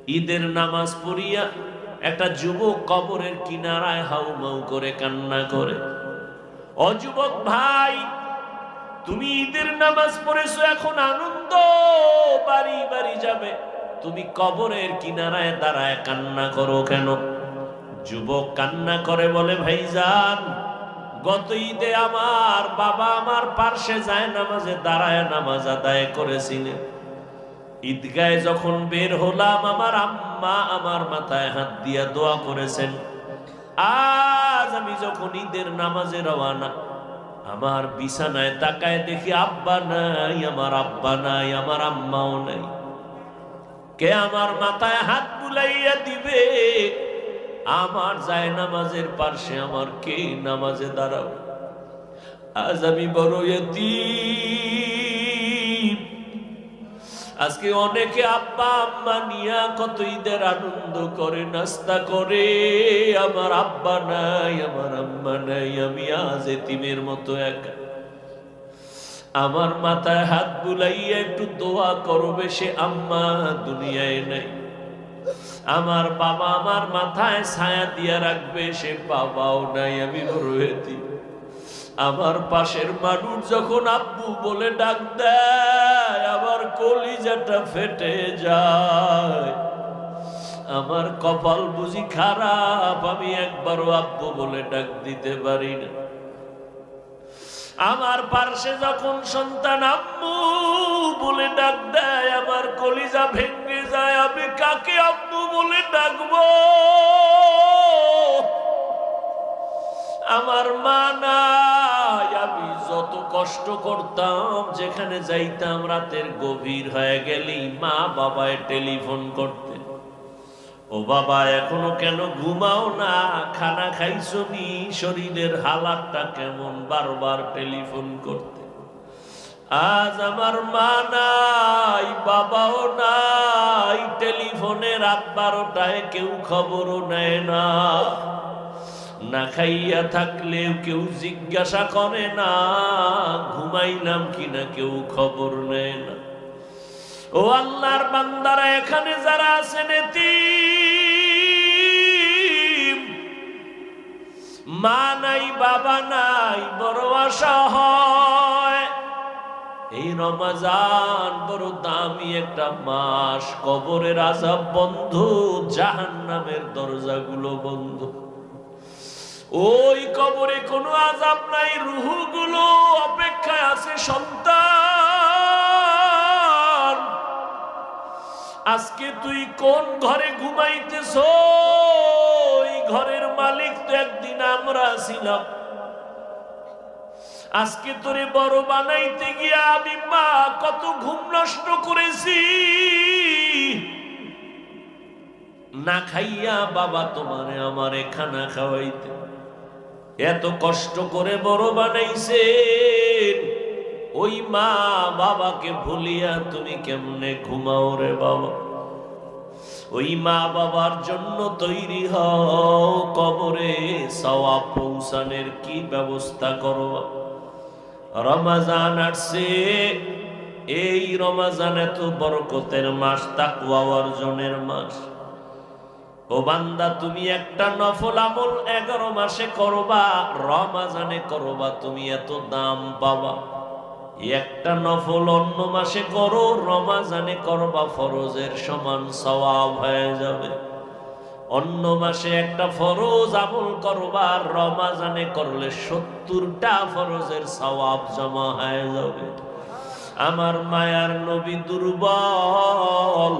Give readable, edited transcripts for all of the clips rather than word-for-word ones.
ঈদের নামাজ পড়িয়া একটা যুবক কবরের কিনারায় হাউমাউ করে কান্না করে। ও যুবক ভাই, তুমি ঈদের নামাজ পড়েছো, এখন আনন্দ বাড়ি বাড়ি যাবে, তুমি কবরের কিনারায় দাঁড়ায় কান্না করো কেন? যুবক কান্না করে বলে, ভাইজান, গত ঈদে আমার বাবা আমার পার্শ্বে যায় নামাজে দাঁড়ায় নামাজ আদায় করেছিলেন। ঈদগায় যখন বের হলাম, আমার আম্মা আমার মাথায় হাত দিয়া দোয়া করেছেন। আজ আমি যখন ঈদের নামাজে রওয়ানা, আমার বিছানায় তাকায় দেখি আব্বা নাই, আমার আব্বা নাই, আমার আম্মাও নাই। কে আমার মাথায় হাত বুলাইয়া দিবে? আমার যায় নামাজের পার্শ্বে আমার কে নামাজে দাঁড়াবে? আজ আমি বড় ইতিম। আজকে অনেকে আব্বা আম্মা নিয়া কত ঈদের আনন্দ করে, নাস্তা করে, আমার আব্বা নাই, আমার আম্মা নাই, আমি আজ এতিমের মতো একা। আমার মাথায় হাত বুলাইয়া একটু দোয়া করবে, সে আম্মা দুনিয়ায় নাই। আমার বাবা আমার মাথায় ছায়া দিয়া রাখবে, সে বাবাও নাই, আমি বড় এতিম। আমার পাশের মানুষ যখন আব্বু বলে ডাক দেয়, আমার কলিজাটা ফেটে যায়। আমার কপাল বুঝি খারাপ, আমি একবারও আব্বু বলে ডাক দিতে পারি না। আমার পার্শ্বে যখন সন্তান আম্মু বলে ডাক দেয়, আমার কলিজা ভেঙে যায়। আমি কাকে আম্মু বলে ডাকবো? আমার মা নাই। আমি যত কষ্ট করতাম, যেখানে যাইতাম রাতের গভীর হয়ে গেলেই মা বাবায় টেলিফোন করতে, ও বাবা এখনো কেন ঘুমাও না, খানা খাইছো নি, শরীরের হালাতটা কেমন, বারবার টেলিফোন করতে। আজ আমার মা নাই, বাবাও নাই, টেলিফোনে রাত 12টায় কেউ খবরও নেয় না। না খাইয়া থাকলেও কেউ জিজ্ঞাসা করে না, ঘুমাইলাম কিনা কেউ খবর নেয় না। ও আল্লাহর বান্দারা, এখানে যারা আছেন এতিম, মা নাই, বাবা নাই, বড় আশা হয়। এই রমজান বড় দামি একটা মাস, কবরের আযাব বন্ধ, জাহান্নামের দরজাগুলো বন্ধ। ওই কবরে কোনো আযাব নাই, রূহগুলো অপেক্ষায় আছে সন্তান। আজকে তুই কোন ঘরে ঘুমাইতেছ? ওই ঘরের মালিক তো একদিন আমরা ছিলাম। আজকে তোরে বড় বানাইতে গিয়া আমি মা কত ঘুম নষ্ট করেছি। না খাইয়া বাবা তোমারে আমারে খানা খাওয়াইতে এত কষ্ট করে বড় বানাইছেন। ওই মা বাবাকে ভুলিয়া তুমি কেমনে ঘুমাও রে বাবা? ওই মা বাবার জন্য তৈরি হও, কবরে সওয়াব পৌঁছানোর কি ব্যবস্থা করো। রমজান আসছে, এই রমজান এত বরকতের মাস, তাকওয়া অর্জনের মাস। ও বান্দা, তুমি একটা নফল আমল 11 মাসে করবা, রমজানে করবা, তুমি এত দাম পাবা। একটা নফল অন্য মাসে করো, রমজানে করবা, ফরজের সমান সওয়াব হয়ে যাবে। অন্য মাসে একটা ফরজ আমল করবা, রমজানে করলে 70টা ফরজের সওয়াব জমা হয়ে যাবে। আমার মায়ার নবী দুর্বল,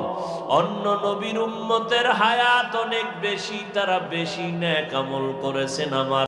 অন্য নবীর উম্মতের হায়াত অনেক বেশি, তারা বেশি নেক আমল করেছেন। আমার